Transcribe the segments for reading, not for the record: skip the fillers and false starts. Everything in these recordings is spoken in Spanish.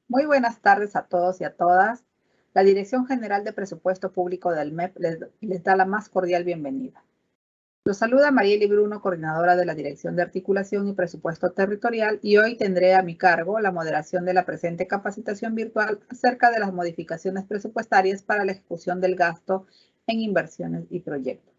Muy buenas tardes a todos y a todas. La Dirección General de Presupuesto Público del MEP les da la más cordial bienvenida. Los saluda Marieli Bruno, coordinadora de la Dirección de Articulación y Presupuesto Territorial, y hoy tendré a mi cargo la moderación de la presente capacitación virtual acerca de las modificaciones presupuestarias para la ejecución del gasto en inversiones y proyectos.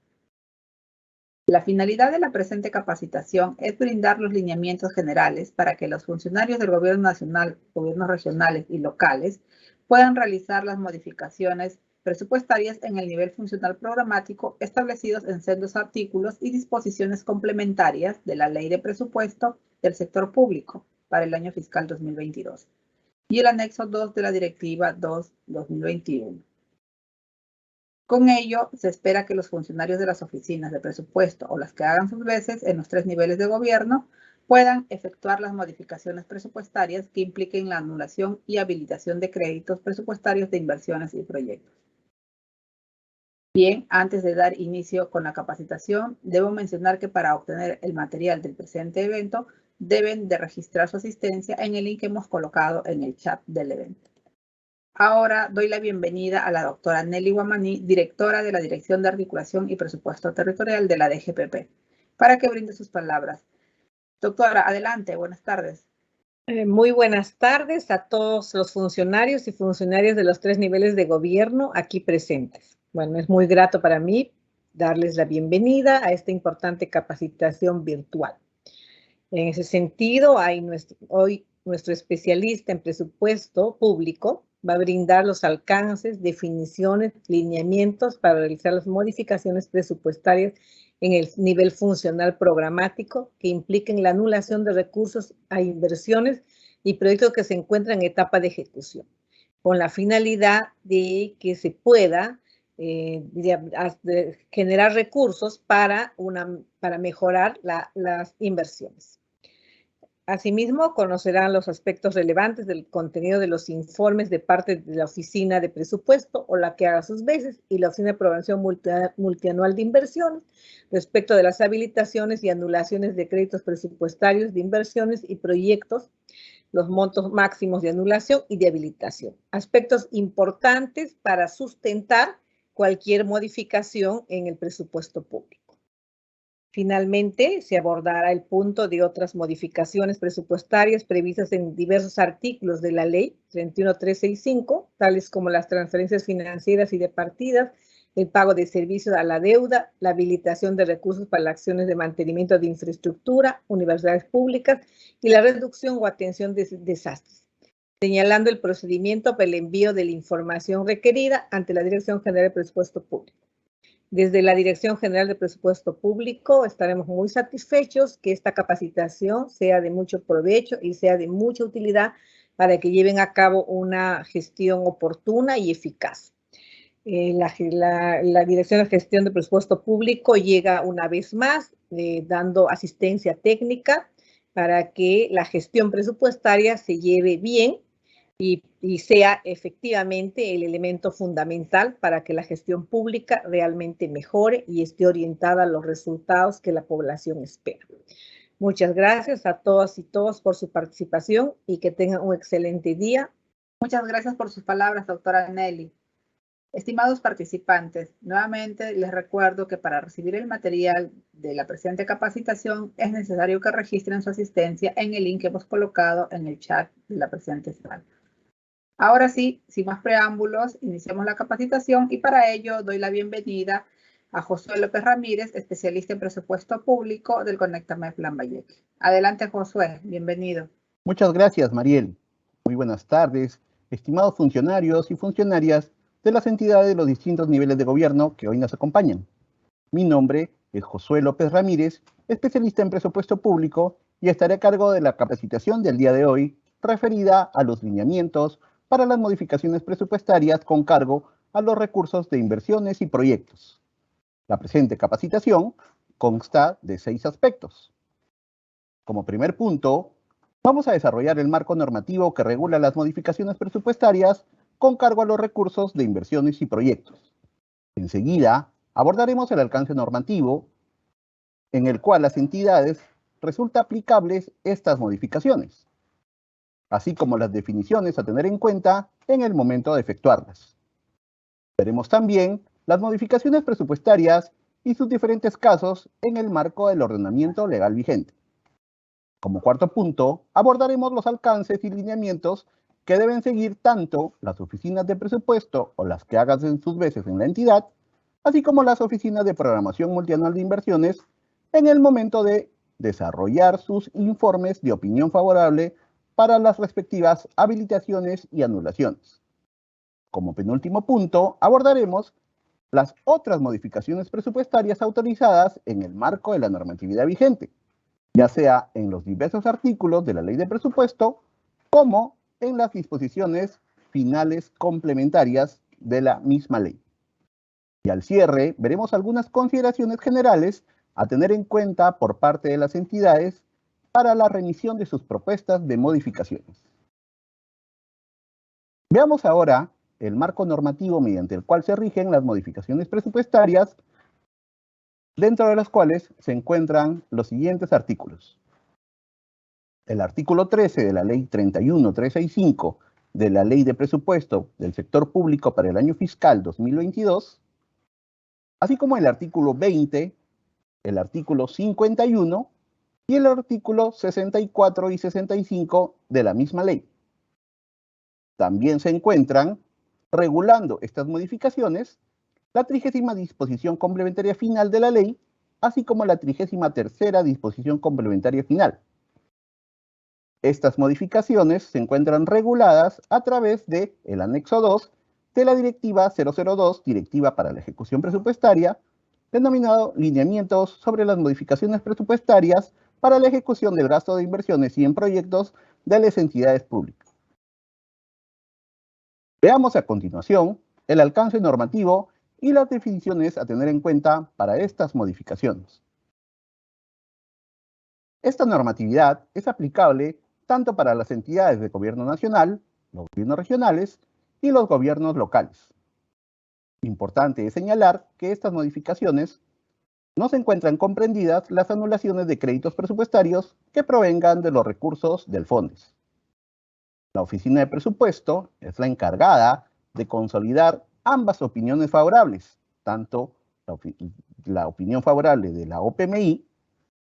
La finalidad de la presente capacitación es brindar los lineamientos generales para que los funcionarios del Gobierno Nacional, gobiernos regionales y locales puedan realizar las modificaciones presupuestarias en el nivel funcional programático establecidos en sendos artículos y disposiciones complementarias de la Ley de Presupuesto del Sector Público para el año fiscal 2022 y el anexo 2 de la Directiva 2/2021. Con ello, se espera que los funcionarios de las oficinas de presupuesto o las que hagan sus veces en los 3 niveles de gobierno puedan efectuar las modificaciones presupuestarias que impliquen la anulación y habilitación de créditos presupuestarios de inversiones y proyectos. Bien, antes de dar inicio con la capacitación, debo mencionar que para obtener el material del presente evento, deben de registrar su asistencia en el link que hemos colocado en el chat del evento. Ahora doy la bienvenida a la doctora Nelly Guamaní, directora de la Dirección de Articulación y Presupuesto Territorial de la DGPP, para que brinde sus palabras. Doctora, adelante, buenas tardes. Muy buenas tardes a todos los funcionarios y funcionarias de los 3 niveles de gobierno aquí presentes. Bueno, es muy grato para mí darles la bienvenida a esta importante capacitación virtual. En ese sentido, hoy nuestro especialista en presupuesto público va a brindar los alcances, definiciones, lineamientos para realizar las modificaciones presupuestarias en el nivel funcional programático que impliquen la anulación de recursos a inversiones y proyectos que se encuentran en etapa de ejecución, con la finalidad de que se pueda generar recursos para mejorar las inversiones. Asimismo, conocerán los aspectos relevantes del contenido de los informes de parte de la Oficina de Presupuesto o la que haga sus veces y la Oficina de Programación Multianual de Inversiones respecto de las habilitaciones y anulaciones de créditos presupuestarios de inversiones y proyectos, los montos máximos de anulación y de habilitación. Aspectos importantes para sustentar cualquier modificación en el presupuesto público. Finalmente, se abordará el punto de otras modificaciones presupuestarias previstas en diversos artículos de la Ley 31365, tales como las transferencias financieras y de partidas, el pago de servicios a la deuda, la habilitación de recursos para las acciones de mantenimiento de infraestructura, universidades públicas y la reducción o atención de desastres, señalando el procedimiento para el envío de la información requerida ante la Dirección General de Presupuesto Público. Desde la Dirección General de Presupuesto Público estaremos muy satisfechos que esta capacitación sea de mucho provecho y sea de mucha utilidad para que lleven a cabo una gestión oportuna y eficaz. La Dirección de Gestión de Presupuesto Público llega una vez más dando asistencia técnica para que la gestión presupuestaria se lleve bien y sea efectivamente el elemento fundamental para que la gestión pública realmente mejore y esté orientada a los resultados que la población espera. Muchas gracias a todas y todos por su participación y que tengan un excelente día. Muchas gracias por sus palabras, doctora Nelly. Estimados participantes, nuevamente les recuerdo que para recibir el material de la presente capacitación es necesario que registren su asistencia en el link que hemos colocado en el chat de la presente sala. Ahora sí, sin más preámbulos, iniciamos la capacitación y para ello doy la bienvenida a Josué López Ramírez, especialista en presupuesto público del Conectamep Lambayeque. Adelante, Josué, bienvenido. Muchas gracias, Mariel. Muy buenas tardes, estimados funcionarios y funcionarias de las entidades de los distintos niveles de gobierno que hoy nos acompañan. Mi nombre es Josué López Ramírez, especialista en presupuesto público y estaré a cargo de la capacitación del día de hoy referida a los lineamientos para las modificaciones presupuestarias con cargo a los recursos de inversiones y proyectos. La presente capacitación consta de 6 aspectos. Como primer punto, vamos a desarrollar el marco normativo que regula las modificaciones presupuestarias con cargo a los recursos de inversiones y proyectos. Enseguida, abordaremos el alcance normativo en el cual las entidades resulta aplicables estas modificaciones. así como las definiciones a tener en cuenta en el momento de efectuarlas. Veremos también las modificaciones presupuestarias y sus diferentes casos en el marco del ordenamiento legal vigente. Como cuarto punto, abordaremos los alcances y lineamientos que deben seguir tanto las oficinas de presupuesto o las que hagan en sus veces en la entidad, así como las oficinas de programación multianual de inversiones en el momento de desarrollar sus informes de opinión favorable para las respectivas habilitaciones y anulaciones. Como penúltimo punto, abordaremos las otras modificaciones presupuestarias autorizadas en el marco de la normatividad vigente, ya sea en los diversos artículos de la Ley de Presupuesto como en las disposiciones finales complementarias de la misma ley. Y al cierre, veremos algunas consideraciones generales a tener en cuenta por parte de las entidades para la remisión de sus propuestas de modificaciones. Veamos ahora el marco normativo mediante el cual se rigen las modificaciones presupuestarias, dentro de las cuales se encuentran los siguientes artículos. El artículo 13 de la Ley 31365 de la Ley de Presupuesto del Sector Público para el año fiscal 2022, así como el artículo 20, el artículo 51 y el artículo 64 y 65 de la misma ley. También se encuentran, regulando estas modificaciones, la 30ª disposición complementaria final de la ley, así como la 33ª disposición complementaria final. Estas modificaciones se encuentran reguladas a través del anexo 2 de la Directiva 002, Directiva para la Ejecución Presupuestaria, denominado Lineamientos sobre las modificaciones presupuestarias para la ejecución del gasto de inversiones y en proyectos de las entidades públicas. Veamos a continuación el alcance normativo y las definiciones a tener en cuenta para estas modificaciones. Esta normatividad es aplicable tanto para las entidades de gobierno nacional, los gobiernos regionales y los gobiernos locales. Importante es señalar que estas modificaciones no se encuentran comprendidas las anulaciones de créditos presupuestarios que provengan de los recursos del FONDES. La Oficina de Presupuesto es la encargada de consolidar ambas opiniones favorables, tanto la opinión favorable de la OPMI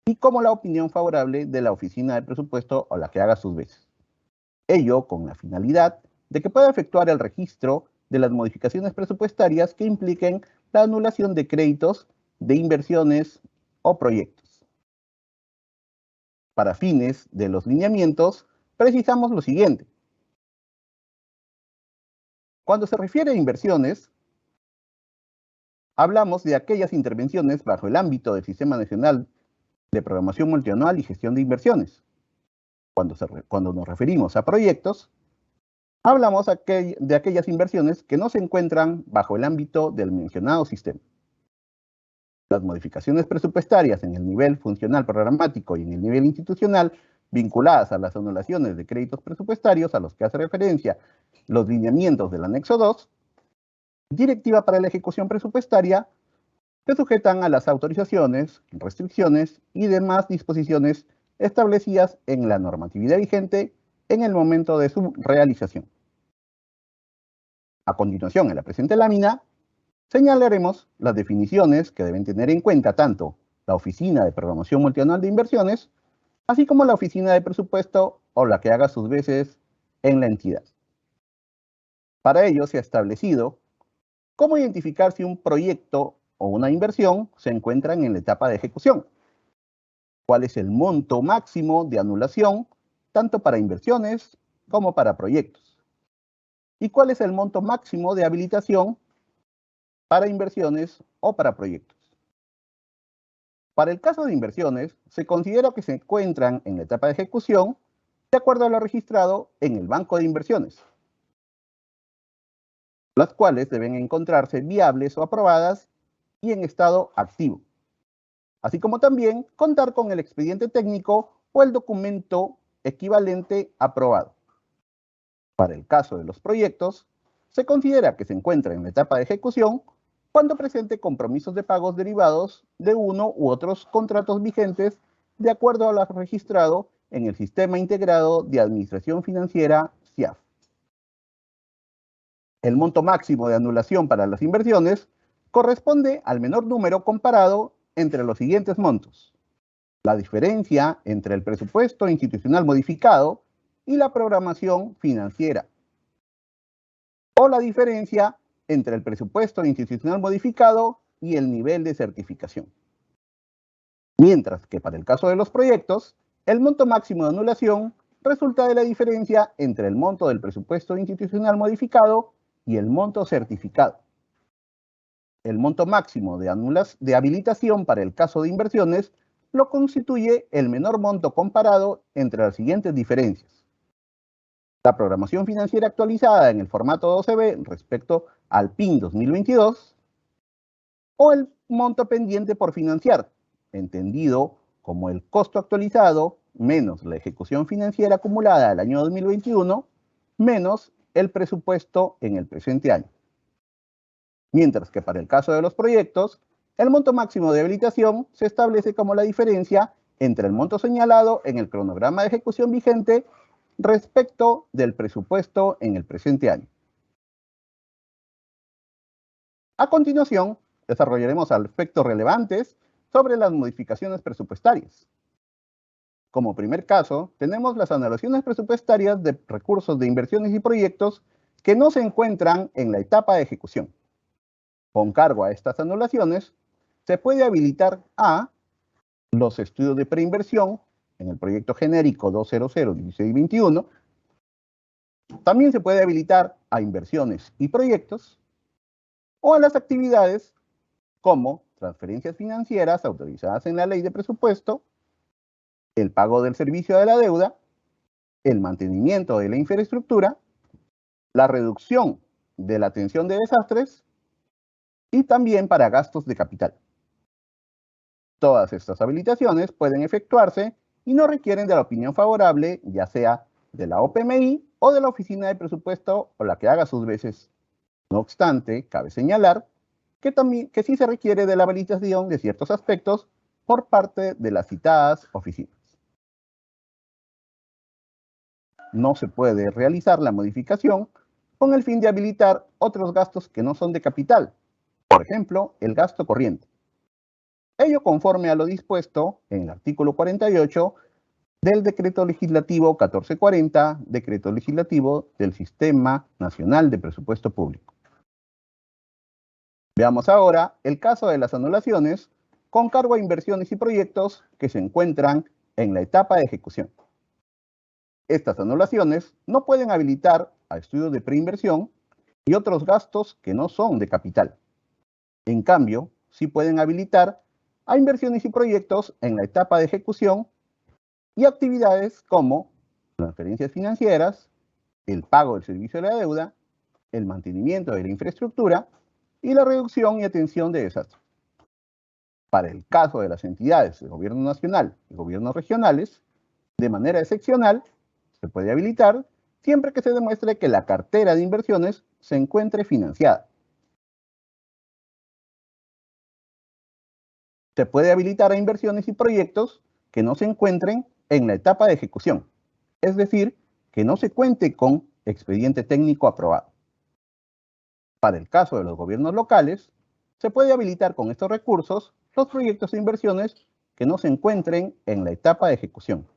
y como la opinión favorable de la Oficina de Presupuesto o la que haga sus veces. Ello con la finalidad de que pueda efectuar el registro de las modificaciones presupuestarias que impliquen la anulación de créditos, de inversiones o proyectos. Para fines de los lineamientos, precisamos lo siguiente. Cuando se refiere a inversiones, hablamos de aquellas intervenciones bajo el ámbito del Sistema Nacional de Programación Multianual y Gestión de Inversiones. Cuando nos referimos a proyectos, hablamos de aquellas inversiones que no se encuentran bajo el ámbito del mencionado sistema. Las modificaciones presupuestarias en el nivel funcional programático y en el nivel institucional vinculadas a las anulaciones de créditos presupuestarios a los que hace referencia los lineamientos del anexo 2, Directiva para la Ejecución Presupuestaria, se sujetan a las autorizaciones, restricciones y demás disposiciones establecidas en la normatividad vigente en el momento de su realización. A continuación, en la presente lámina, señalaremos las definiciones que deben tener en cuenta tanto la Oficina de Programación Multianual de Inversiones, así como la Oficina de Presupuesto o la que haga sus veces en la entidad. Para ello se ha establecido cómo identificar si un proyecto o una inversión se encuentran en la etapa de ejecución, cuál es el monto máximo de anulación tanto para inversiones como para proyectos, y cuál es el monto máximo de habilitación para inversiones o para proyectos. Para el caso de inversiones, se considera que se encuentran en la etapa de ejecución de acuerdo a lo registrado en el Banco de Inversiones, las cuales deben encontrarse viables o aprobadas y en estado activo, así como también contar con el expediente técnico o el documento equivalente aprobado. Para el caso de los proyectos, se considera que se encuentra en la etapa de ejecución cuando presente compromisos de pagos derivados de uno u otros contratos vigentes de acuerdo a lo registrado en el Sistema Integrado de Administración Financiera, SIAF. El monto máximo de anulación para las inversiones corresponde al menor número comparado entre los siguientes montos: la diferencia entre el presupuesto institucional modificado y la programación financiera, o la diferencia entre el presupuesto institucional modificado y el nivel de certificación. Mientras que para el caso de los proyectos, el monto máximo de anulación resulta de la diferencia entre el monto del presupuesto institucional modificado y el monto certificado. El monto máximo de habilitación para el caso de inversiones lo constituye el menor monto comparado entre las siguientes diferencias: la programación financiera actualizada en el formato 12B respecto al PIN 2022, o el monto pendiente por financiar, entendido como el costo actualizado menos la ejecución financiera acumulada del año 2021 menos el presupuesto en el presente año. Mientras que para el caso de los proyectos, el monto máximo de habilitación se establece como la diferencia entre el monto señalado en el cronograma de ejecución vigente respecto del presupuesto en el presente año. A continuación, desarrollaremos aspectos relevantes sobre las modificaciones presupuestarias. Como primer caso, tenemos las anulaciones presupuestarias de recursos de inversiones y proyectos que no se encuentran en la etapa de ejecución. Con cargo a estas anulaciones, se puede habilitar a los estudios de preinversión en el proyecto genérico 2001621. También se puede habilitar a inversiones y proyectos, o a las actividades como transferencias financieras autorizadas en la ley de presupuesto, el pago del servicio de la deuda, el mantenimiento de la infraestructura, la reducción de la atención de desastres y también para gastos de capital. Todas estas habilitaciones pueden efectuarse y no requieren de la opinión favorable, ya sea de la OPMI o de la Oficina de Presupuesto o la que haga sus veces. No obstante, cabe señalar que sí se requiere de la habilitación de ciertos aspectos por parte de las citadas oficinas. No se puede realizar la modificación con el fin de habilitar otros gastos que no son de capital, por ejemplo, el gasto corriente. Ello conforme a lo dispuesto en el artículo 48 del Decreto Legislativo 1440, Decreto Legislativo del Sistema Nacional de Presupuesto Público. Veamos ahora el caso de las anulaciones con cargo a inversiones y proyectos que se encuentran en la etapa de ejecución. Estas anulaciones no pueden habilitar a estudios de preinversión y otros gastos que no son de capital. En cambio, sí pueden habilitar a inversiones y proyectos en la etapa de ejecución y actividades como transferencias financieras, el pago del servicio de la deuda, el mantenimiento de la infraestructura y la reducción y atención de desastres. Para el caso de las entidades de gobierno nacional y gobiernos regionales, de manera excepcional, se puede habilitar siempre que se demuestre que la cartera de inversiones se encuentre financiada. Se puede habilitar a inversiones y proyectos que no se encuentren en la etapa de ejecución, es decir, que no se cuente con expediente técnico aprobado. Para el caso de los gobiernos locales, se puede habilitar con estos recursos los proyectos e inversiones que no se encuentren en la etapa de ejecución.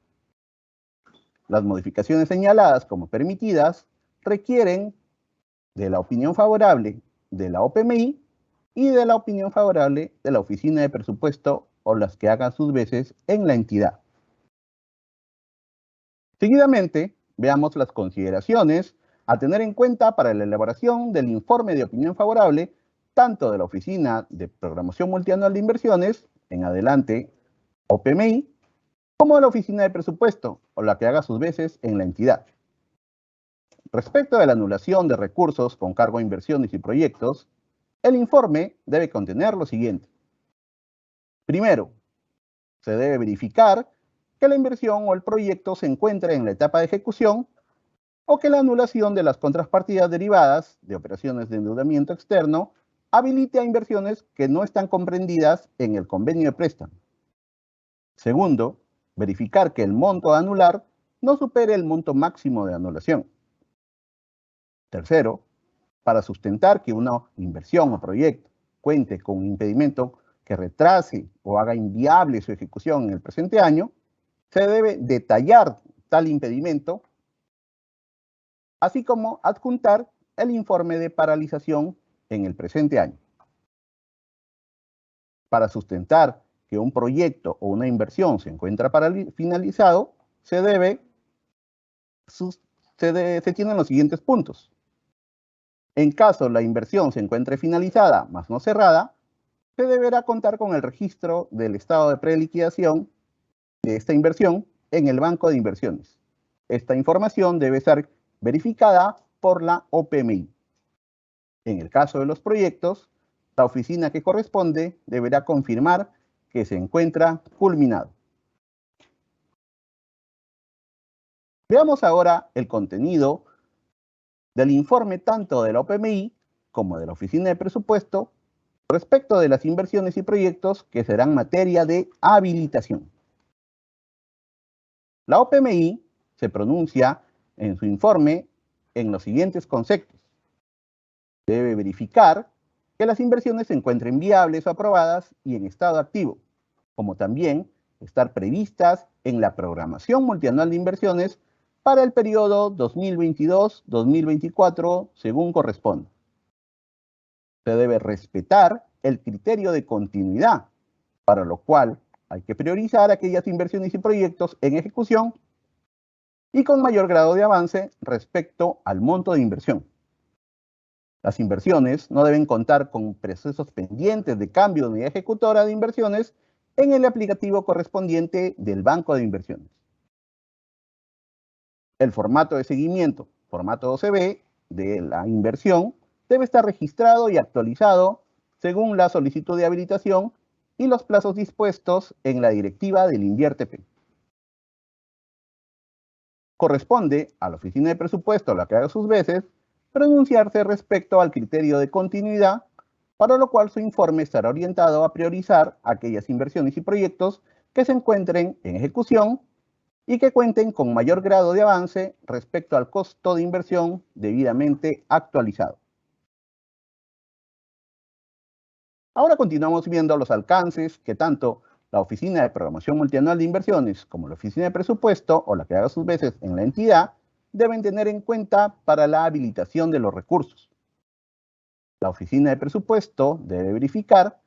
Las modificaciones señaladas como permitidas requieren de la opinión favorable de la OPMI y de la opinión favorable de la Oficina de Presupuesto o las que hagan sus veces en la entidad. Seguidamente, veamos las consideraciones a tener en cuenta para la elaboración del informe de opinión favorable tanto de la Oficina de Programación Multianual de Inversiones, en adelante OPMI, como de la Oficina de Presupuesto o la que haga sus veces en la entidad. Respecto de la anulación de recursos con cargo a inversiones y proyectos, el informe debe contener lo siguiente. Primero, se debe verificar que la inversión o el proyecto se encuentre en la etapa de ejecución o que la anulación de las contrapartidas derivadas de operaciones de endeudamiento externo habilite a inversiones que no están comprendidas en el convenio de préstamo. Segundo, verificar que el monto a anular no supere el monto máximo de anulación. Tercero, para sustentar que una inversión o proyecto cuente con un impedimento que retrase o haga inviable su ejecución en el presente año, se debe detallar tal impedimento, así como adjuntar el informe de paralización en el presente año. Para sustentar que un proyecto o una inversión se encuentra finalizado, se tienen los siguientes puntos. En caso la inversión se encuentre finalizada, mas no cerrada, se deberá contar con el registro del estado de preliquidación de esta inversión en el banco de inversiones. Esta información debe ser verificada por la OPMI. En el caso de los proyectos, la oficina que corresponde deberá confirmar que se encuentra culminado. Veamos ahora el contenido del informe tanto de la OPMI como de la Oficina de Presupuesto respecto de las inversiones y proyectos que serán materia de habilitación. La OPMI se pronuncia en su informe en los siguientes conceptos. Debe verificar que las inversiones se encuentren viables o aprobadas y en estado activo, como también estar previstas en la programación multianual de inversiones para el periodo 2022-2024, según corresponda. Se debe respetar el criterio de continuidad, para lo cual hay que priorizar aquellas inversiones y proyectos en ejecución y con mayor grado de avance respecto al monto de inversión. Las inversiones no deben contar con procesos pendientes de cambio de unidad ejecutora de inversiones en el aplicativo correspondiente del banco de inversiones. El formato de seguimiento, formato OCB, de la inversión debe estar registrado y actualizado según la solicitud de habilitación y los plazos dispuestos en la directiva del INVIERTP. Corresponde a la Oficina de Presupuesto, la que haga sus veces, pronunciarse respecto al criterio de continuidad, para lo cual su informe estará orientado a priorizar aquellas inversiones y proyectos que se encuentren en ejecución y que cuenten con mayor grado de avance respecto al costo de inversión debidamente actualizado. Ahora continuamos viendo los alcances que tanto la Oficina de Programación Multianual de Inversiones como la Oficina de Presupuesto, o la que haga sus veces en la entidad, deben tener en cuenta para la habilitación de los recursos. La Oficina de Presupuesto debe verificar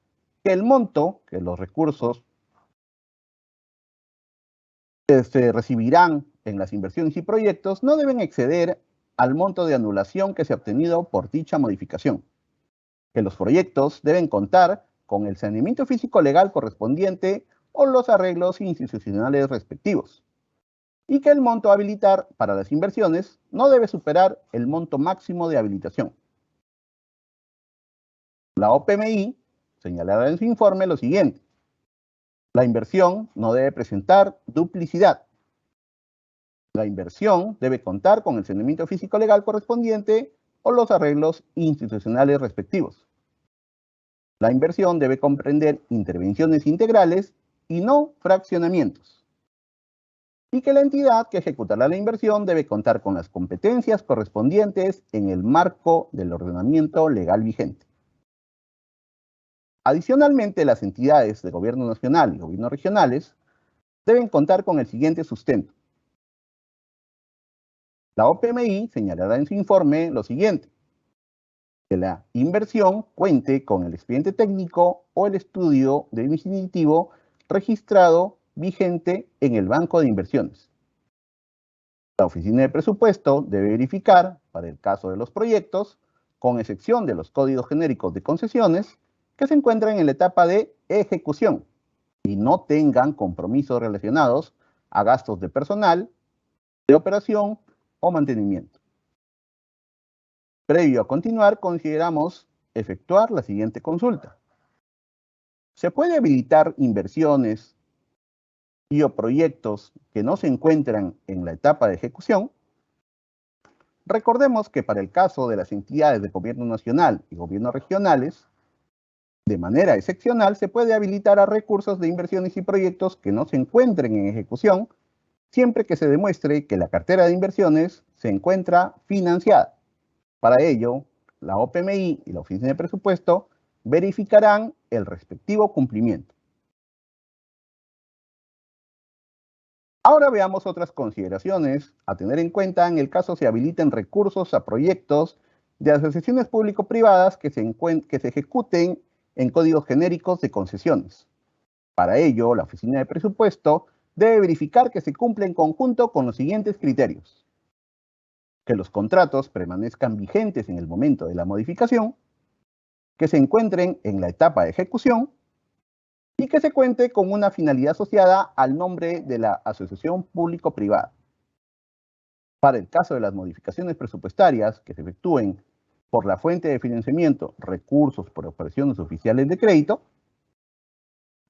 que el monto que los recursos se recibirán en las inversiones y proyectos no deben exceder al monto de anulación que se ha obtenido por dicha modificación. Que los proyectos deben contar con el saneamiento físico legal correspondiente o los arreglos institucionales respectivos. Y que el monto a habilitar para las inversiones no debe superar el monto máximo de habilitación. La OPMI señalará en su informe lo siguiente. La inversión no debe presentar duplicidad. La inversión debe contar con el saneamiento físico legal correspondiente o los arreglos institucionales respectivos. La inversión debe comprender intervenciones integrales y no fraccionamientos. Y que la entidad que ejecutará la inversión debe contar con las competencias correspondientes en el marco del ordenamiento legal vigente. Adicionalmente, las entidades de gobierno nacional y gobiernos regionales deben contar con el siguiente sustento. La OPMI señalará en su informe lo siguiente: que la inversión cuente con el expediente técnico o el estudio definitivo registrado vigente en el banco de inversiones. La Oficina de Presupuesto debe verificar, para el caso de los proyectos, con excepción de los códigos genéricos de concesiones, que se encuentran en la etapa de ejecución y no tengan compromisos relacionados a gastos de personal, de operación o mantenimiento. Previo a continuar, consideramos efectuar la siguiente consulta. ¿Se puede habilitar inversiones y o proyectos que no se encuentran en la etapa de ejecución? Recordemos que para el caso de las entidades de gobierno nacional y gobiernos regionales, De manera excepcional, se puede habilitar a recursos de inversiones y proyectos que no se encuentren en ejecución, siempre que se demuestre que la cartera de inversiones se encuentra financiada. Para ello, la OPMI y la Oficina de Presupuesto verificarán el respectivo cumplimiento. Ahora veamos otras consideraciones a tener en cuenta en el caso se habiliten recursos a proyectos de asociaciones público-privadas que se ejecuten en códigos genéricos de concesiones. Para ello, la Oficina de Presupuesto debe verificar que se cumple en conjunto con los siguientes criterios: que los contratos permanezcan vigentes en el momento de la modificación, que se encuentren en la etapa de ejecución y que se cuente con una finalidad asociada al nombre de la asociación público-privada. Para el caso de las modificaciones presupuestarias que se efectúen por la fuente de financiamiento, recursos por operaciones oficiales de crédito,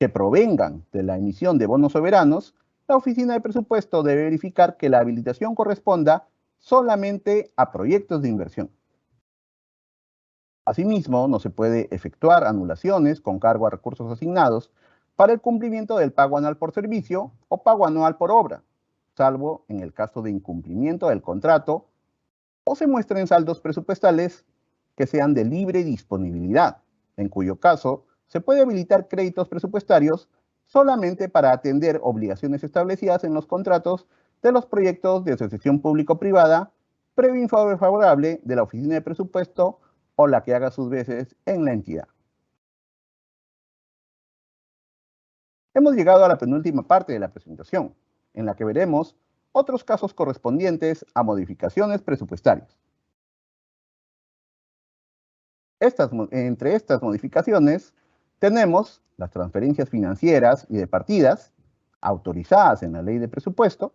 que provengan de la emisión de bonos soberanos, la Oficina de Presupuesto debe verificar que la habilitación corresponda solamente a proyectos de inversión. Asimismo, no se puede efectuar anulaciones con cargo a recursos asignados para el cumplimiento del pago anual por servicio o pago anual por obra, salvo en el caso de incumplimiento del contrato o se muestren saldos presupuestales que sean de libre disponibilidad, en cuyo caso se puede habilitar créditos presupuestarios solamente para atender obligaciones establecidas en los contratos de los proyectos de asociación público-privada, previo informe favorable de la Oficina de Presupuesto o la que haga sus veces en la entidad. Hemos llegado a la penúltima parte de la presentación, en la que veremos otros casos correspondientes a modificaciones presupuestarias. Entre estas modificaciones tenemos las transferencias financieras y de partidas autorizadas en la Ley de Presupuesto,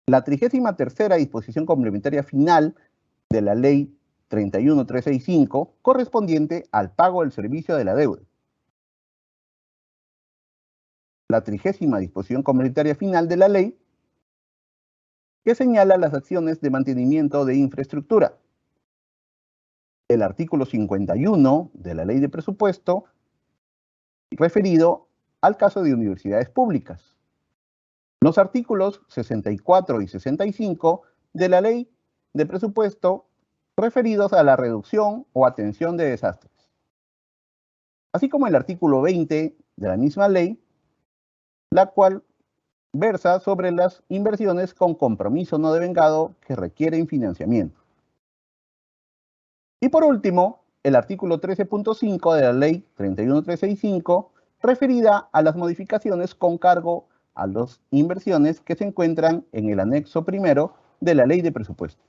la 33ª disposición complementaria final de la Ley 31365 correspondiente al pago del servicio de la deuda, la 30ª disposición complementaria final de la ley que señala las acciones de mantenimiento de infraestructura, el artículo 51 de la Ley de Presupuesto referido al caso de universidades públicas, los artículos 64 y 65 de la Ley de Presupuesto referidos a la reducción o atención de desastres, así como el artículo 20 de la misma ley, la cual versa sobre las inversiones con compromiso no devengado que requieren financiamiento. Y por último, el artículo 13.5 de la Ley 31365, referida a las modificaciones con cargo a las inversiones que se encuentran en el anexo primero de la Ley de Presupuesto.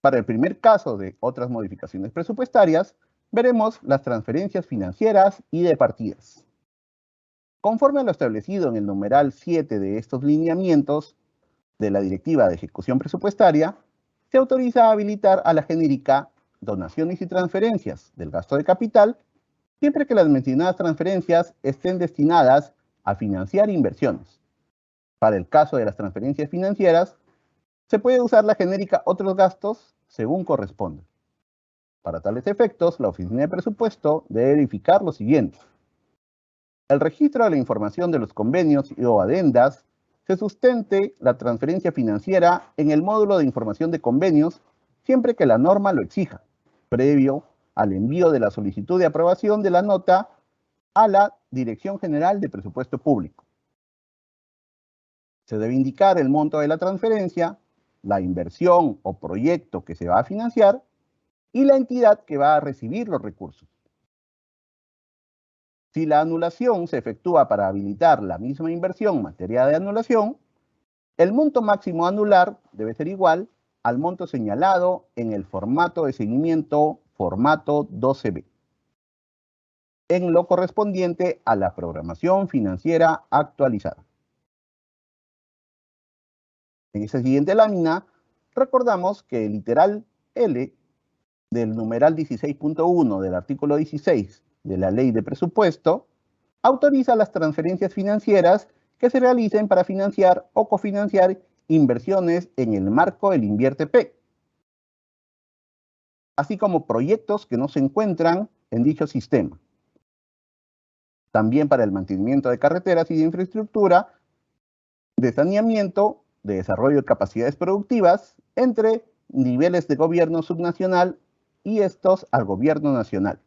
Para el primer caso de otras modificaciones presupuestarias, veremos las transferencias financieras y de partidas. Conforme a lo establecido en el numeral 7 de estos lineamientos de la Directiva de Ejecución Presupuestaria, se autoriza a habilitar a la genérica donaciones y transferencias del gasto de capital, siempre que las mencionadas transferencias estén destinadas a financiar inversiones. Para el caso de las transferencias financieras, se puede usar la genérica otros gastos según corresponda. Para tales efectos, la Oficina de Presupuesto debe verificar lo siguiente: el registro de la información de los convenios o adendas se sustente la transferencia financiera en el módulo de información de convenios siempre que la norma lo exija, previo al envío de la solicitud de aprobación de la nota a la Dirección General de Presupuesto Público. Se debe indicar el monto de la transferencia, la inversión o proyecto que se va a financiar y la entidad que va a recibir los recursos. Si la anulación se efectúa para habilitar la misma inversión en materia de anulación, el monto máximo a anular debe ser igual al monto señalado en el formato de seguimiento formato 12B, en lo correspondiente a la programación financiera actualizada. En esa siguiente lámina, recordamos que el literal L del numeral 16.1 del artículo 16 de la Ley de Presupuesto autoriza las transferencias financieras que se realicen para financiar o cofinanciar inversiones en el marco del Invierte P. así como proyectos que no se encuentran en dicho sistema. También para el mantenimiento de carreteras y de infraestructura, de saneamiento, de desarrollo de capacidades productivas entre niveles de gobierno subnacional y estos al gobierno nacional.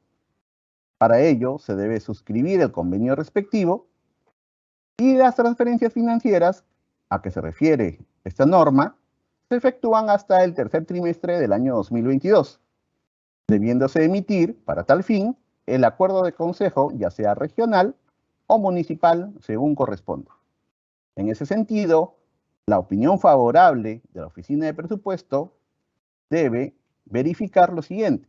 Para ello, se debe suscribir el convenio respectivo y las transferencias financieras a que se refiere esta norma se efectúan hasta el tercer trimestre del año 2022, debiéndose emitir, para tal fin, el acuerdo de consejo, ya sea regional o municipal, según corresponda. En ese sentido, la opinión favorable de la Oficina de Presupuesto debe verificar lo siguiente: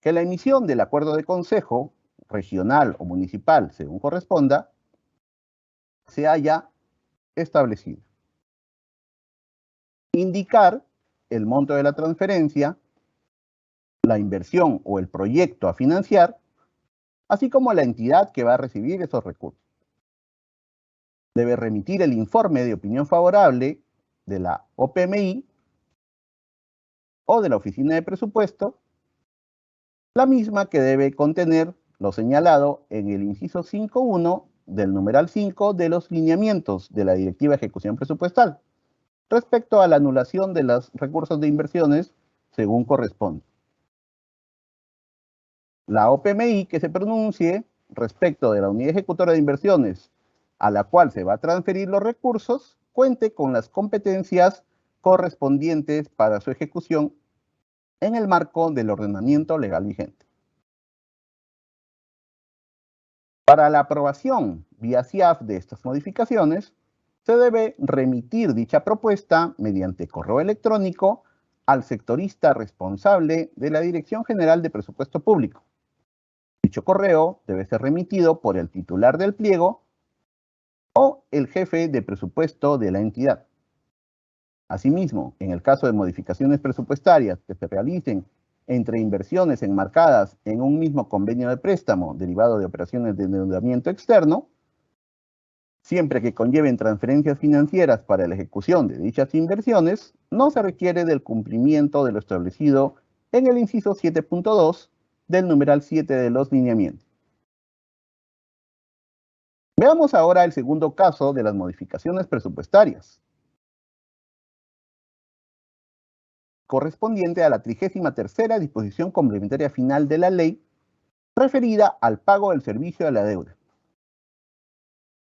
que la emisión del acuerdo de consejo, regional o municipal, según corresponda, se haya establecido. Indicar el monto de la transferencia, la inversión o el proyecto a financiar, así como la entidad que va a recibir esos recursos. Debe remitir el informe de opinión favorable de la OPMI o de la Oficina de Presupuesto, la misma que debe contener lo señalado en el inciso 5.1 del numeral 5 de los lineamientos de la Directiva de Ejecución Presupuestal, respecto a la anulación de los recursos de inversiones según corresponde. La OPMI que se pronuncie respecto de la unidad ejecutora de inversiones a la cual se va a transferir los recursos, cuente con las competencias correspondientes para su ejecución en el marco del ordenamiento legal vigente. Para la aprobación vía CIAF de estas modificaciones, se debe remitir dicha propuesta mediante correo electrónico al sectorista responsable de la Dirección General de Presupuesto Público. Dicho correo debe ser remitido por el titular del pliego o el jefe de presupuesto de la entidad. Asimismo, en el caso de modificaciones presupuestarias que se realicen entre inversiones enmarcadas en un mismo convenio de préstamo derivado de operaciones de endeudamiento externo, siempre que conlleven transferencias financieras para la ejecución de dichas inversiones, no se requiere del cumplimiento de lo establecido en el inciso 7.2 del numeral 7 de los lineamientos. Veamos ahora el segundo caso de las modificaciones presupuestarias, correspondiente a la 33ª disposición complementaria final de la ley, referida al pago del servicio de la deuda.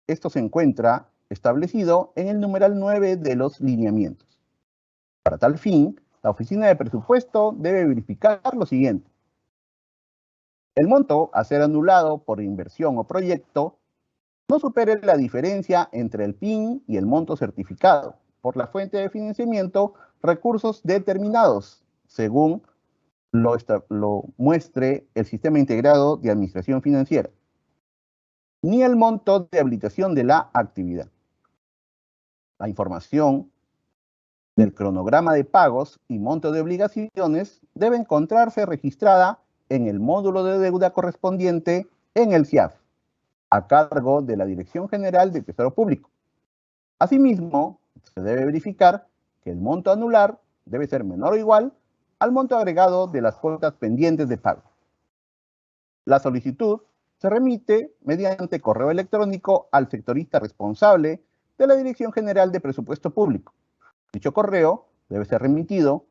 Esto se encuentra establecido en el numeral 9 de los lineamientos. Para tal fin, la Oficina de Presupuesto debe verificar lo siguiente: el monto a ser anulado por inversión o proyecto no supere la diferencia entre el PIN y el monto certificado por la fuente de financiamiento, recursos determinados, según lo muestre el Sistema Integrado de Administración Financiera, ni el monto de habilitación de la actividad. La información del cronograma de pagos y monto de obligaciones debe encontrarse registrada en el módulo de deuda correspondiente en el CIAF, a cargo de la Dirección General de Tesoro Público. Asimismo, se debe verificar que el monto a anular debe ser menor o igual al monto agregado de las cuotas pendientes de pago. La solicitud se remite mediante correo electrónico al sectorista responsable de la Dirección General de Presupuesto Público. Dicho correo debe ser remitido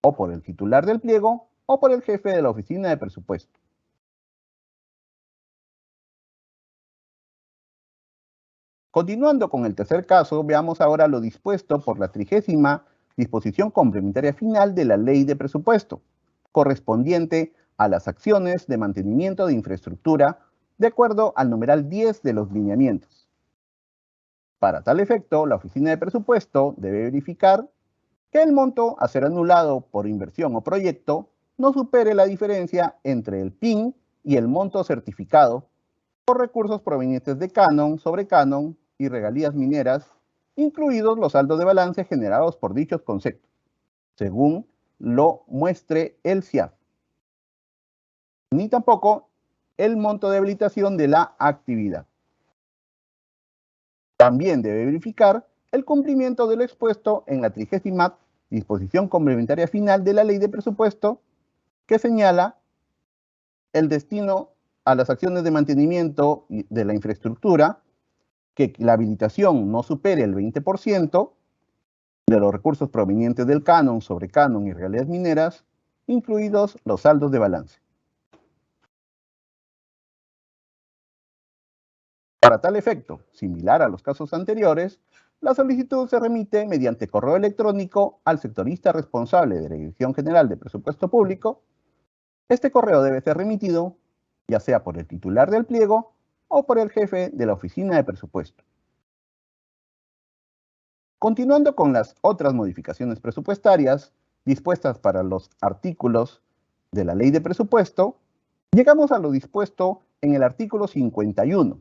o por el titular del pliego o por el jefe de la Oficina de Presupuesto. Continuando con el tercer caso, veamos ahora lo dispuesto por la 30ª disposición complementaria final de la Ley de Presupuesto, correspondiente a las acciones de mantenimiento de infraestructura, de acuerdo al numeral 10 de los lineamientos. Para tal efecto, la Oficina de Presupuesto debe verificar que el monto a ser anulado por inversión o proyecto no supere la diferencia entre el PIN y el monto certificado por recursos provenientes de canon, sobrecanon y regalías mineras, incluidos los saldos de balance generados por dichos conceptos, según lo muestre el CIAF, ni tampoco el monto de habilitación de la actividad. También debe verificar el cumplimiento de lo expuesto en la 30ª disposición complementaria final de la ley de presupuesto que señala el destino a las acciones de mantenimiento de la infraestructura, que la habilitación no supere el 20% de los recursos provenientes del canon, sobre canon y regalías mineras, incluidos los saldos de balance. Para tal efecto, similar a los casos anteriores, la solicitud se remite mediante correo electrónico al sectorista responsable de la Dirección General de Presupuesto Público. Este correo debe ser remitido ya sea por el titular del pliego o por el jefe de la oficina de presupuesto. Continuando con las otras modificaciones presupuestarias dispuestas para los artículos de la Ley de Presupuesto, llegamos a lo dispuesto en el artículo 51,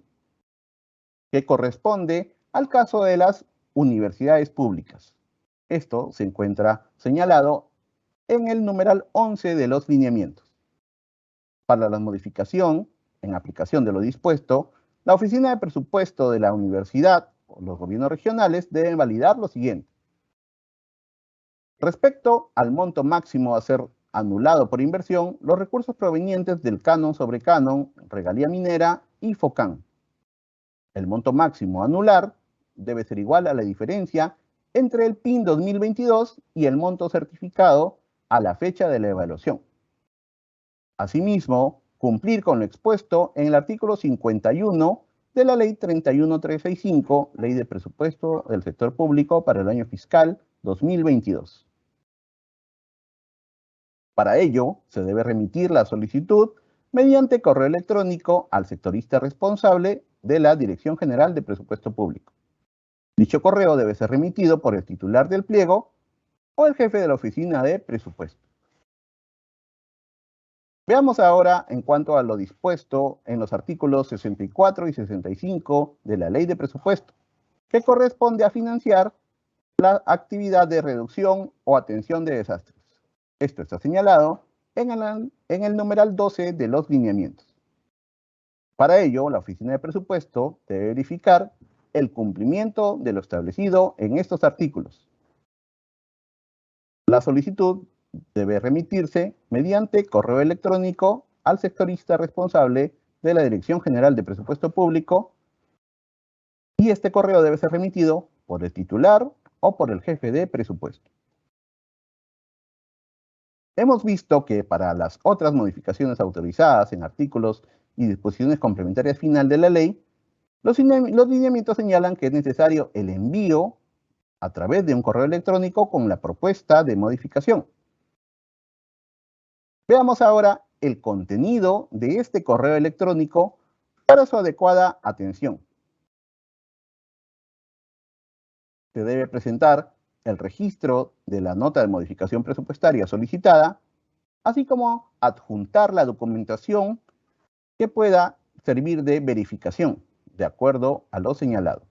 que corresponde al caso de las universidades públicas. Esto se encuentra señalado en el numeral 11 de los lineamientos. Para la modificación, en aplicación de lo dispuesto, la Oficina de Presupuesto de la Universidad o los gobiernos regionales deben validar lo siguiente. Respecto al monto máximo a ser anulado por inversión, los recursos provenientes del canon sobre canon, regalía minera y FOCAN. El monto máximo a anular debe ser igual a la diferencia entre el PIN 2022 y el monto certificado a la fecha de la evaluación. Asimismo, cumplir con lo expuesto en el artículo 51 de la Ley 31365, Ley de Presupuesto del Sector Público para el año fiscal 2022. Para ello, se debe remitir la solicitud mediante correo electrónico al sectorista responsable de la Dirección General de Presupuesto Público. Dicho correo debe ser remitido por el titular del pliego o el jefe de la oficina de presupuesto. Veamos ahora en cuanto a lo dispuesto en los artículos 64 y 65 de la Ley de Presupuesto, que corresponde a financiar la actividad de reducción o atención de desastres. Esto está señalado en el numeral 12 de los lineamientos. Para ello, la Oficina de Presupuesto debe verificar el cumplimiento de lo establecido en estos artículos. La solicitud debe remitirse mediante correo electrónico al sectorista responsable de la Dirección General de Presupuesto Público y este correo debe ser remitido por el titular o por el jefe de presupuesto. Hemos visto que para las otras modificaciones autorizadas en artículos y disposiciones complementarias final de la ley, los lineamientos señalan que es necesario el envío a través de un correo electrónico con la propuesta de modificación. Veamos ahora el contenido de este correo electrónico para su adecuada atención. Se debe presentar el registro de la nota de modificación presupuestaria solicitada, así como adjuntar la documentación que pueda servir de verificación, de acuerdo a lo señalado.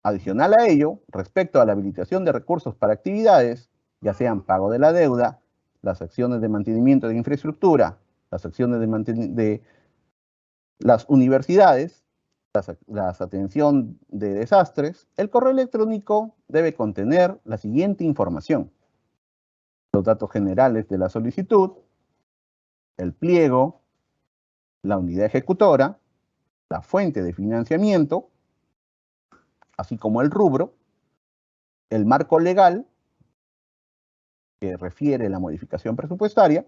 Adicional a ello, respecto a la habilitación de recursos para actividades, ya sean pago de la deuda, las acciones de mantenimiento de infraestructura, las acciones de las universidades, la atención de desastres, el correo electrónico debe contener la siguiente información: los datos generales de la solicitud, el pliego, la unidad ejecutora, la fuente de financiamiento, así como el rubro, el marco legal que refiere la modificación presupuestaria,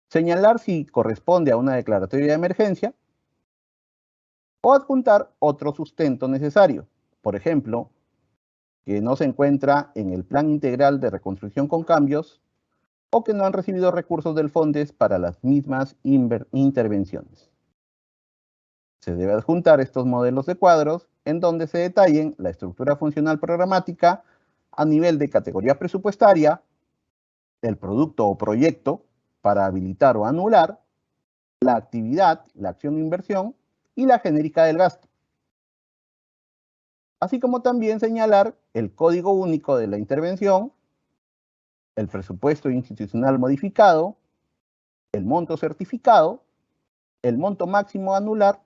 señalar si corresponde a una declaratoria de emergencia o adjuntar otro sustento necesario, por ejemplo, que no se encuentra en el Plan Integral de Reconstrucción con Cambios o que no han recibido recursos del FONDES para las mismas intervenciones. Se debe adjuntar estos modelos de cuadros en donde se detallen la estructura funcional programática a nivel de categoría presupuestaria, el producto o proyecto para habilitar o anular, la actividad, la acción de inversión y la genérica del gasto. Así como también señalar el código único de la intervención, el presupuesto institucional modificado, el monto certificado, el monto máximo a anular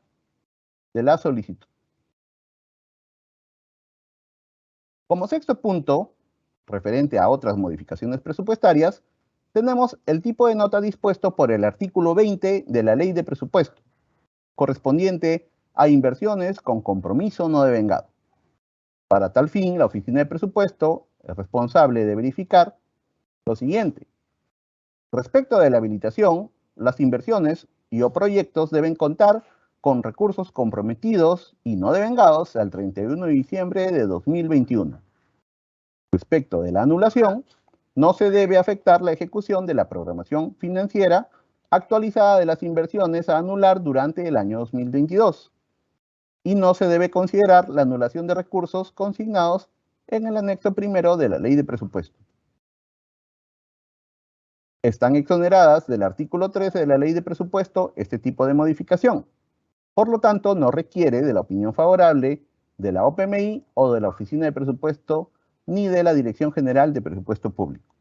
de la solicitud. Como sexto punto, referente a otras modificaciones presupuestarias, tenemos el tipo de nota dispuesto por el artículo 20 de la Ley de Presupuesto, correspondiente a inversiones con compromiso no devengado. Para tal fin, la Oficina de Presupuesto es responsable de verificar lo siguiente. Respecto de la habilitación, las inversiones y o proyectos deben contar con recursos comprometidos y no devengados al 31 de diciembre de 2021. Respecto de la anulación, no se debe afectar la ejecución de la programación financiera actualizada de las inversiones a anular durante el año 2022 y no se debe considerar la anulación de recursos consignados en el anexo primero de la Ley de Presupuesto. Están exoneradas del artículo 13 de la Ley de Presupuesto este tipo de modificación. Por lo tanto, no requiere de la opinión favorable de la OPMI o de la Oficina de Presupuesto ni de la Dirección General de Presupuesto Público.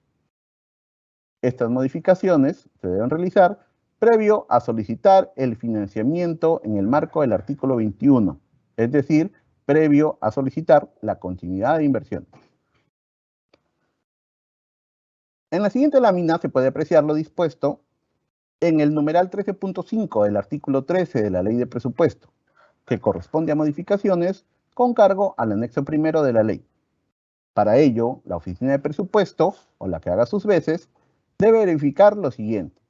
Estas modificaciones se deben realizar previo a solicitar el financiamiento en el marco del artículo 21, es decir, previo a solicitar la continuidad de inversión. En la siguiente lámina se puede apreciar lo dispuesto en el numeral 13.5 del artículo 13 de la Ley de Presupuesto, que corresponde a modificaciones con cargo al anexo primero de la ley. Para ello, la Oficina de Presupuesto, o la que haga sus veces, debe verificar lo siguiente.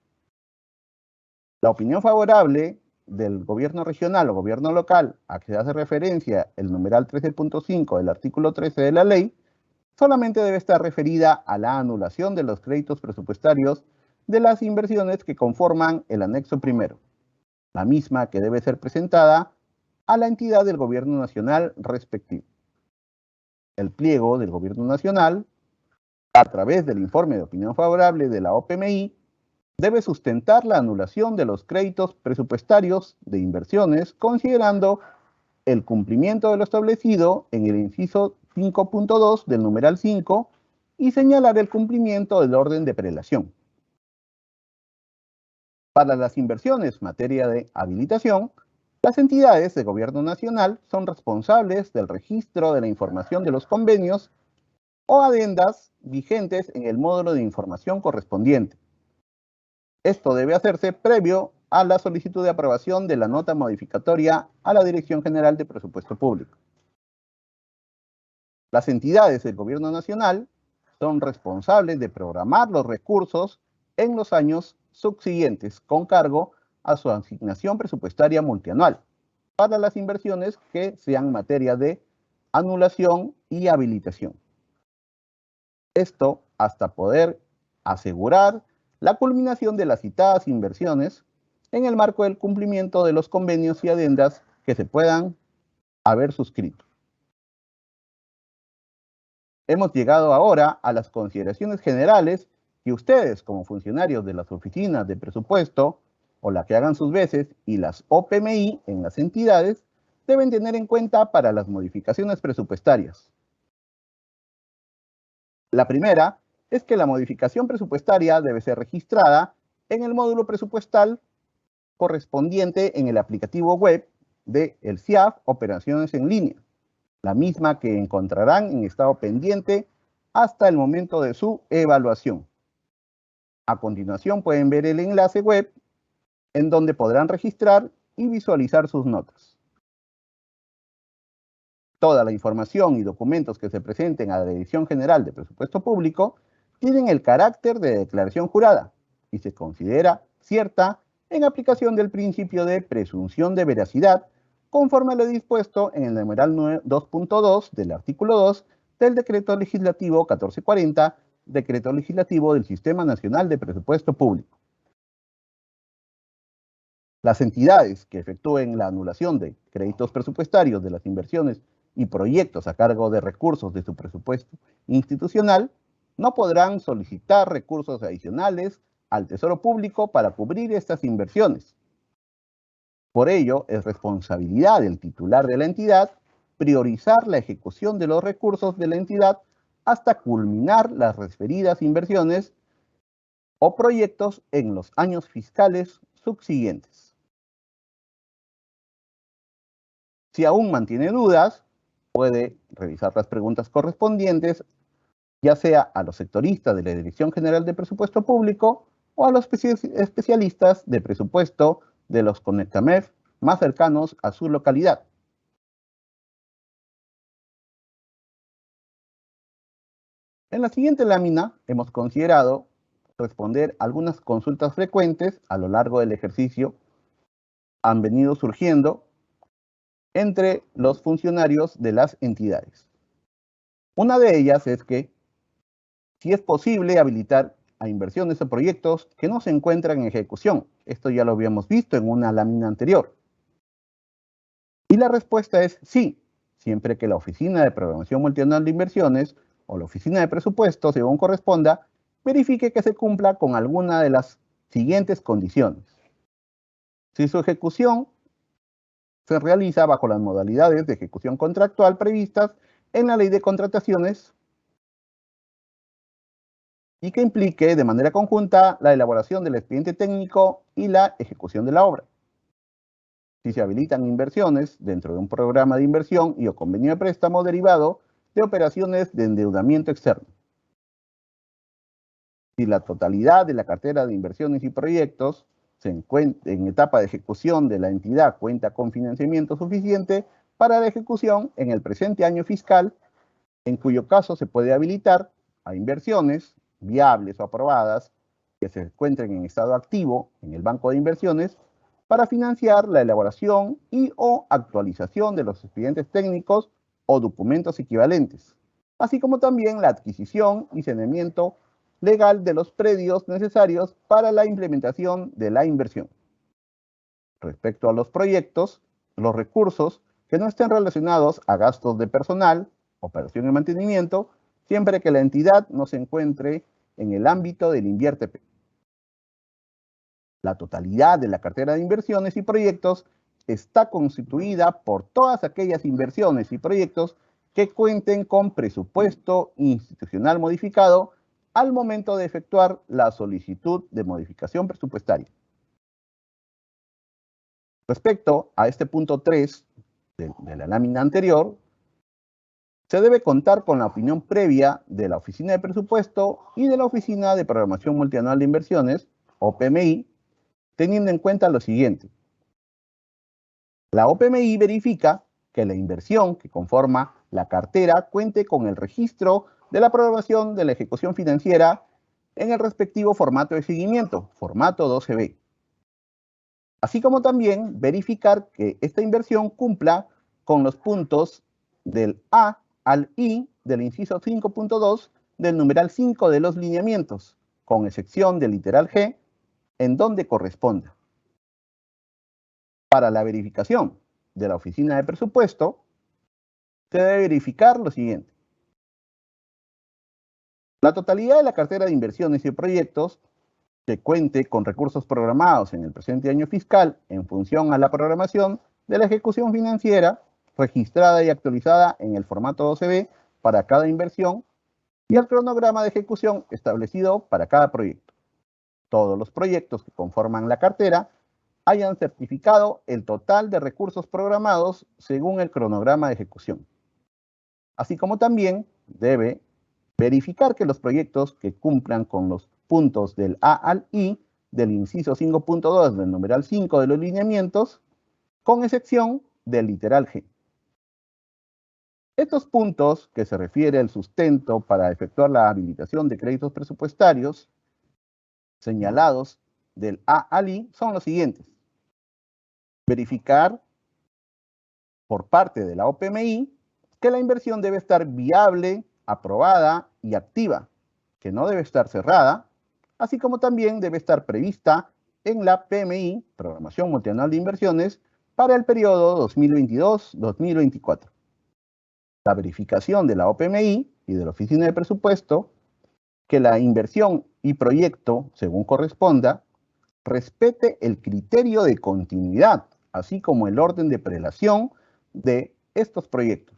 La opinión favorable del gobierno regional o gobierno local a que se hace referencia el numeral 13.5 del artículo 13 de la ley, solamente debe estar referida a la anulación de los créditos presupuestarios de las inversiones que conforman el anexo primero, la misma que debe ser presentada a la entidad del gobierno nacional respectivo. El pliego del gobierno nacional, a través del informe de opinión favorable de la OPMI, debe sustentar la anulación de los créditos presupuestarios de inversiones considerando el cumplimiento de lo establecido en el inciso 5.2 del numeral 5 y señalar el cumplimiento del orden de prelación. Para las inversiones en materia de habilitación, las entidades de gobierno nacional son responsables del registro de la información de los convenios o adendas vigentes en el módulo de información correspondiente. Esto debe hacerse previo a la solicitud de aprobación de la nota modificatoria a la Dirección General de Presupuesto Público. Las entidades del gobierno nacional son responsables de programar los recursos en los años subsiguientes con cargo a su asignación presupuestaria multianual para las inversiones que sean materia de anulación y habilitación. Esto hasta poder asegurar la culminación de las citadas inversiones en el marco del cumplimiento de los convenios y adendas que se puedan haber suscrito. Hemos llegado ahora a las consideraciones generales que ustedes, como funcionarios de las oficinas de presupuesto, o la que hagan sus veces, y las OPMI en las entidades, deben tener en cuenta para las modificaciones presupuestarias. La primera es que la modificación presupuestaria debe ser registrada en el módulo presupuestal correspondiente en el aplicativo web de el CIAF Operaciones en Línea, la misma que encontrarán en estado pendiente hasta el momento de su evaluación. A continuación pueden ver el enlace web en donde podrán registrar y visualizar sus notas. Toda la información y documentos que se presenten a la Dirección General de Presupuesto Público tienen el carácter de declaración jurada y se considera cierta en aplicación del principio de presunción de veracidad, conforme a lo dispuesto en el numeral 2.2 del artículo 2 del Decreto Legislativo 1440, Decreto Legislativo del Sistema Nacional de Presupuesto Público. Las entidades que efectúen la anulación de créditos presupuestarios de las inversiones y proyectos a cargo de recursos de su presupuesto institucional no podrán solicitar recursos adicionales al Tesoro Público para cubrir estas inversiones. Por ello, es responsabilidad del titular de la entidad priorizar la ejecución de los recursos de la entidad hasta culminar las referidas inversiones o proyectos en los años fiscales subsiguientes. Si aún mantiene dudas, puede revisar las preguntas correspondientes, ya sea a los sectoristas de la Dirección General de Presupuesto Público o a los especialistas de presupuesto de los Conectamef más cercanos a su localidad. En la siguiente lámina hemos considerado responder algunas consultas frecuentes a lo largo del ejercicio han venido surgiendo entre los funcionarios de las entidades. Una de ellas es que si es posible habilitar a inversiones o proyectos que no se encuentran en ejecución. Esto ya lo habíamos visto en una lámina anterior. Y la respuesta es sí, siempre que la Oficina de Programación Multianual de Inversiones o la Oficina de Presupuestos, según corresponda, verifique que se cumpla con alguna de las siguientes condiciones. Si su ejecución se realiza bajo las modalidades de ejecución contractual previstas en la Ley de Contrataciones y que implique de manera conjunta la elaboración del expediente técnico y la ejecución de la obra. Si se habilitan inversiones dentro de un programa de inversión y o convenio de préstamo derivado de operaciones de endeudamiento externo. Si la totalidad de la cartera de inversiones y proyectos se encuentra en etapa de ejecución de la entidad cuenta con financiamiento suficiente para la ejecución en el presente año fiscal, en cuyo caso se puede habilitar a inversiones viables o aprobadas que se encuentren en estado activo en el banco de inversiones para financiar la elaboración y o actualización de los expedientes técnicos o documentos equivalentes, así como también la adquisición y saneamiento legal de los predios necesarios para la implementación de la inversión. Respecto a los proyectos, los recursos que no estén relacionados a gastos de personal, operación y mantenimiento, siempre que la entidad no se encuentre en el ámbito del INVIERTE-P. La totalidad de la cartera de inversiones y proyectos está constituida por todas aquellas inversiones y proyectos que cuenten con presupuesto institucional modificado al momento de efectuar la solicitud de modificación presupuestaria. Respecto a este punto 3 de la lámina anterior, se debe contar con la opinión previa de la Oficina de Presupuesto y de la Oficina de Programación Multianual de Inversiones, OPMI, teniendo en cuenta lo siguiente. La OPMI verifica que la inversión que conforma la cartera cuente con el registro de la programación de la ejecución financiera en el respectivo formato de seguimiento, formato 12B. Así como también verificar que esta inversión cumpla con los puntos del A al I del inciso 5.2 del numeral 5 de los lineamientos, con excepción del literal G, en donde corresponda. Para la verificación de la Oficina de Presupuesto, se debe verificar lo siguiente. La totalidad de la cartera de inversiones y proyectos que cuente con recursos programados en el presente año fiscal en función a la programación de la ejecución financiera registrada y actualizada en el formato 12B para cada inversión y el cronograma de ejecución establecido para cada proyecto. Todos los proyectos que conforman la cartera hayan certificado el total de recursos programados según el cronograma de ejecución. Así como también debe verificar que los proyectos que cumplan con los puntos del A al I del inciso 5.2 del numeral 5 de los lineamientos, con excepción del literal G. Estos puntos, que se refiere al sustento para efectuar la habilitación de créditos presupuestarios señalados del A al I, son los siguientes. Verificar por parte de la OPMI que la inversión debe estar viable, aprobada y activa, que no debe estar cerrada, así como también debe estar prevista en la PMI, Programación Multianual de Inversiones, para el periodo 2022-2024. La verificación de la OPMI y de la Oficina de Presupuesto, que la inversión y proyecto, según corresponda, respete el criterio de continuidad, así como el orden de prelación de estos proyectos,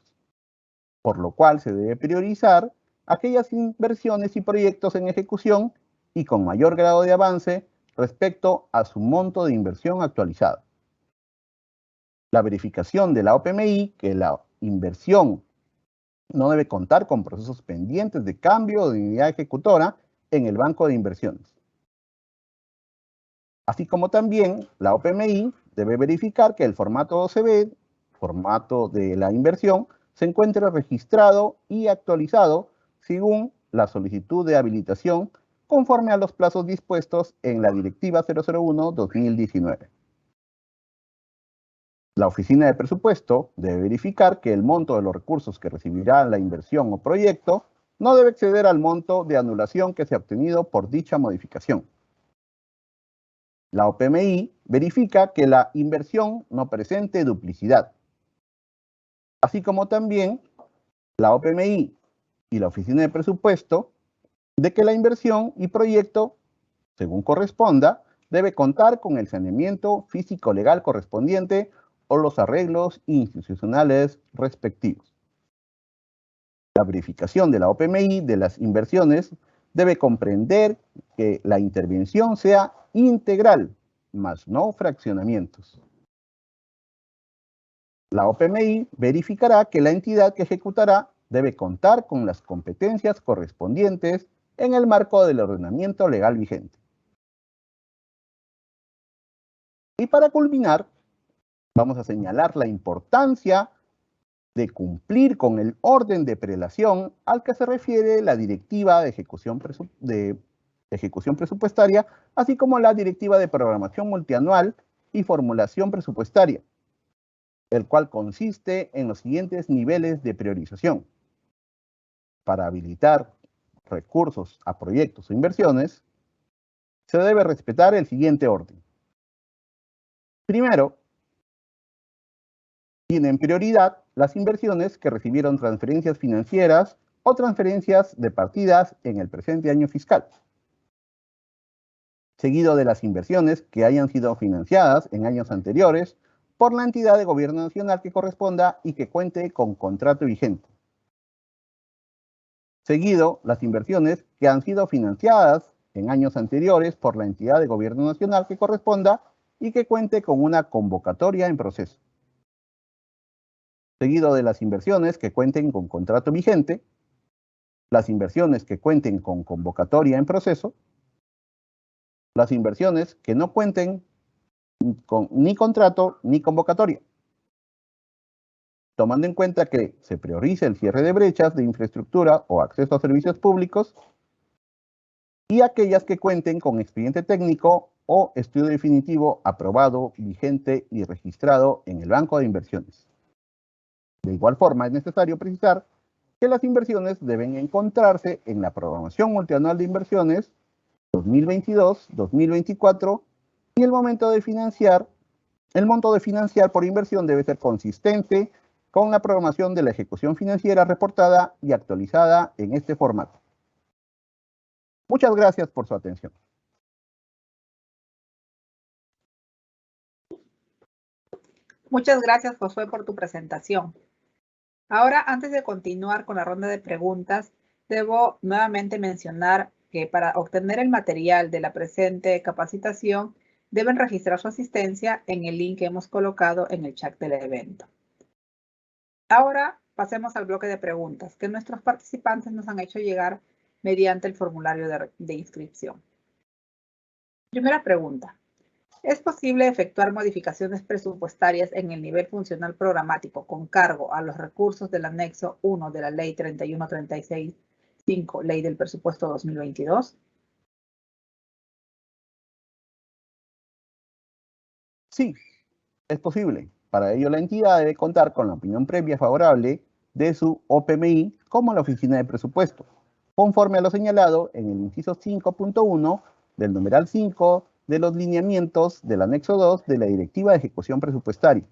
por lo cual se debe priorizar aquellas inversiones y proyectos en ejecución y con mayor grado de avance respecto a su monto de inversión actualizado. La verificación de la OPMI, que la inversión no debe contar con procesos pendientes de cambio de unidad ejecutora en el banco de inversiones. Así como también la OPMI debe verificar que el formato OCB, formato de la inversión, se encuentre registrado y actualizado según la solicitud de habilitación conforme a los plazos dispuestos en la Directiva 001/2019. La Oficina de Presupuesto debe verificar que el monto de los recursos que recibirá la inversión o proyecto no debe exceder al monto de anulación que se ha obtenido por dicha modificación. La OPMI verifica que la inversión no presente duplicidad, así como también la OPMI y la Oficina de Presupuesto de que la inversión y proyecto, según corresponda, debe contar con el saneamiento físico-legal correspondiente o los arreglos institucionales respectivos. La verificación de la OPMI de las inversiones debe comprender que la intervención sea integral, más no fraccionamientos. La OPMI verificará que la entidad que ejecutará debe contar con las competencias correspondientes en el marco del ordenamiento legal vigente. Y para culminar, vamos a señalar la importancia de cumplir con el orden de prelación al que se refiere la Directiva de Ejecución Presupuestaria, así como la Directiva de Programación Multianual y Formulación Presupuestaria, el cual consiste en los siguientes niveles de priorización. Para habilitar recursos a proyectos o inversiones, se debe respetar el siguiente orden. Primero, tienen prioridad las inversiones que recibieron transferencias financieras o transferencias de partidas en el presente año fiscal, seguido de las inversiones que hayan sido financiadas en años anteriores por la entidad de gobierno nacional que corresponda y que cuente con contrato vigente. Seguido, las inversiones que han sido financiadas en años anteriores por la entidad de gobierno nacional que corresponda y que cuente con una convocatoria en proceso. Seguido de las inversiones que cuenten con contrato vigente, las inversiones que cuenten con convocatoria en proceso, las inversiones que no cuenten con ni contrato ni convocatoria, tomando en cuenta que se priorice el cierre de brechas de infraestructura o acceso a servicios públicos, y aquellas que cuenten con expediente técnico o estudio definitivo aprobado, vigente y registrado en el Banco de Inversiones. De igual forma, es necesario precisar que las inversiones deben encontrarse en la Programación Multianual de Inversiones 2022-2024 y el monto de financiar por inversión debe ser consistente con la programación de la ejecución financiera reportada y actualizada en este formato. Muchas gracias por su atención. Muchas gracias, Josué, por tu presentación. Ahora, antes de continuar con la ronda de preguntas, debo nuevamente mencionar que para obtener el material de la presente capacitación, deben registrar su asistencia en el link que hemos colocado en el chat del evento. Ahora, pasemos al bloque de preguntas que nuestros participantes nos han hecho llegar mediante el formulario de inscripción. Primera pregunta. ¿Es posible efectuar modificaciones presupuestarias en el nivel funcional programático con cargo a los recursos del anexo 1 de la Ley 3136-5, Ley del Presupuesto 2022? Sí, es posible. Para ello, la entidad debe contar con la opinión previa favorable de su OPMI como la Oficina de Presupuesto, conforme a lo señalado en el inciso 5.1 del numeral 5 de los lineamientos del anexo 2 de la Directiva de Ejecución Presupuestaria,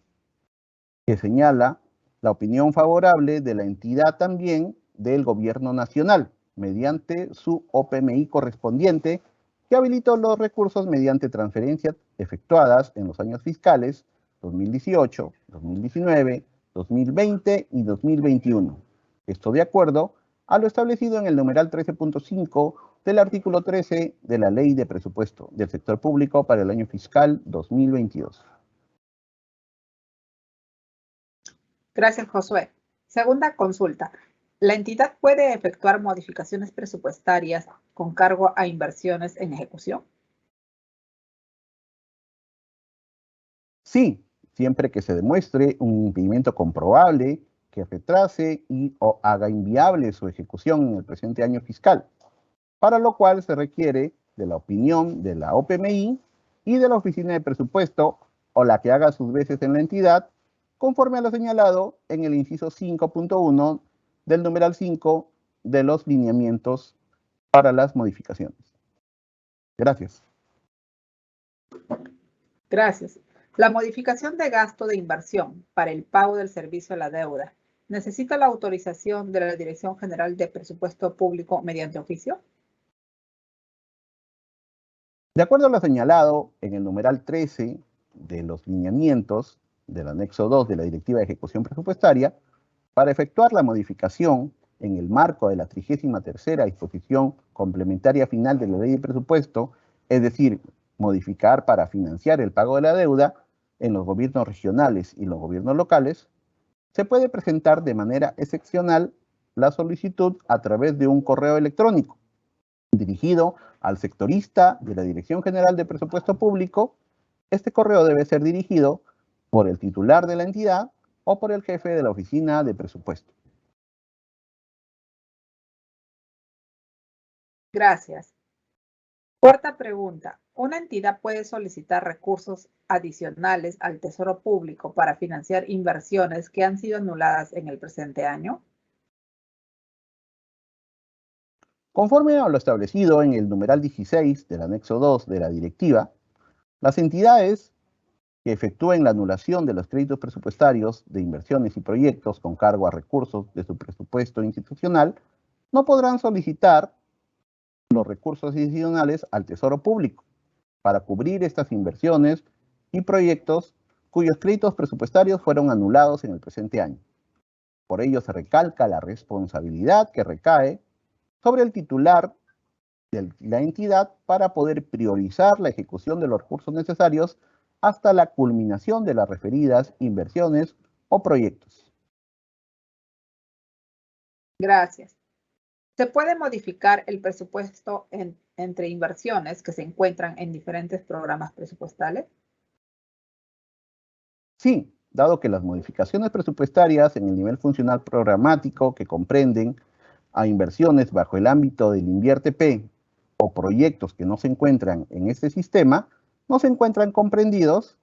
que señala la opinión favorable de la entidad también del Gobierno Nacional, mediante su OPMI correspondiente, que habilitó los recursos mediante transferencias efectuadas en los años fiscales 2018, 2019, 2020 y 2021. Esto de acuerdo a lo establecido en el numeral 13.5 del artículo 13 de la Ley de Presupuesto del Sector Público para el año fiscal 2022. Gracias, Josué. Segunda consulta. ¿La entidad puede efectuar modificaciones presupuestarias con cargo a inversiones en ejecución? Sí, siempre que se demuestre un impedimento comprobable que retrase y o haga inviable su ejecución en el presente año fiscal, para lo cual se requiere de la opinión de la OPMI y de la Oficina de Presupuesto o la que haga sus veces en la entidad, conforme a lo señalado en el inciso 5.1 del numeral 5 de los lineamientos para las modificaciones. Gracias. Gracias. La modificación de gasto de inversión para el pago del servicio a la deuda necesita la autorización de la Dirección General de Presupuesto Público mediante oficio. De acuerdo a lo señalado en el numeral 13 de los lineamientos del anexo 2 de la Directiva de Ejecución Presupuestaria, para efectuar la modificación en el marco de la 33ª disposición complementaria final de la Ley de Presupuesto, es decir, modificar para financiar el pago de la deuda en los gobiernos regionales y los gobiernos locales, se puede presentar de manera excepcional la solicitud a través de un correo electrónico dirigido al sectorista de la Dirección General de Presupuesto Público. Este correo debe ser dirigido por el titular de la entidad o por el jefe de la Oficina de Presupuesto. Gracias. Cuarta pregunta. ¿Una entidad puede solicitar recursos adicionales al Tesoro Público para financiar inversiones que han sido anuladas en el presente año? Conforme a lo establecido en el numeral 16 del anexo 2 de la directiva, las entidades que efectúen la anulación de los créditos presupuestarios de inversiones y proyectos con cargo a recursos de su presupuesto institucional no podrán solicitar los recursos adicionales al Tesoro Público para cubrir estas inversiones y proyectos cuyos créditos presupuestarios fueron anulados en el presente año. Por ello se recalca la responsabilidad que recae sobre el titular de la entidad para poder priorizar la ejecución de los recursos necesarios hasta la culminación de las referidas inversiones o proyectos. Gracias. ¿Se puede modificar el presupuesto entre inversiones que se encuentran en diferentes programas presupuestales? Sí, dado que las modificaciones presupuestarias en el nivel funcional programático que comprenden a inversiones bajo el ámbito del INVIERTE-P o proyectos que no se encuentran en este sistema, no se encuentran comprendidos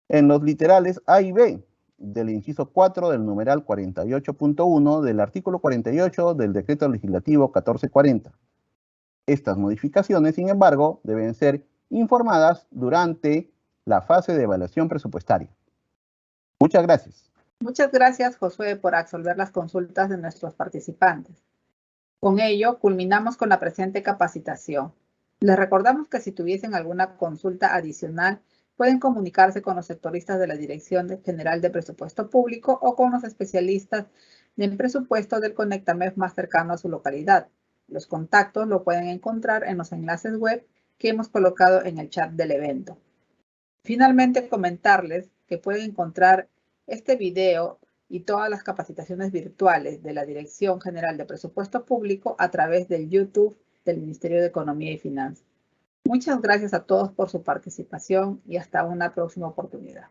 en los literales A y B del inciso 4 del numeral 48.1 del artículo 48 del Decreto Legislativo 1440. Estas modificaciones, sin embargo, deben ser informadas durante la fase de evaluación presupuestaria. Muchas gracias. Muchas gracias, Josué, por absolver las consultas de nuestros participantes. Con ello, culminamos con la presente capacitación. Les recordamos que si tuviesen alguna consulta adicional, pueden comunicarse con los sectoristas de la Dirección General de Presupuesto Público o con los especialistas en presupuesto del Conectamef más cercano a su localidad. Los contactos lo pueden encontrar en los enlaces web que hemos colocado en el chat del evento. Finalmente, comentarles que pueden encontrar este video y todas las capacitaciones virtuales de la Dirección General de Presupuesto Público a través del YouTube del Ministerio de Economía y Finanzas. Muchas gracias a todos por su participación y hasta una próxima oportunidad.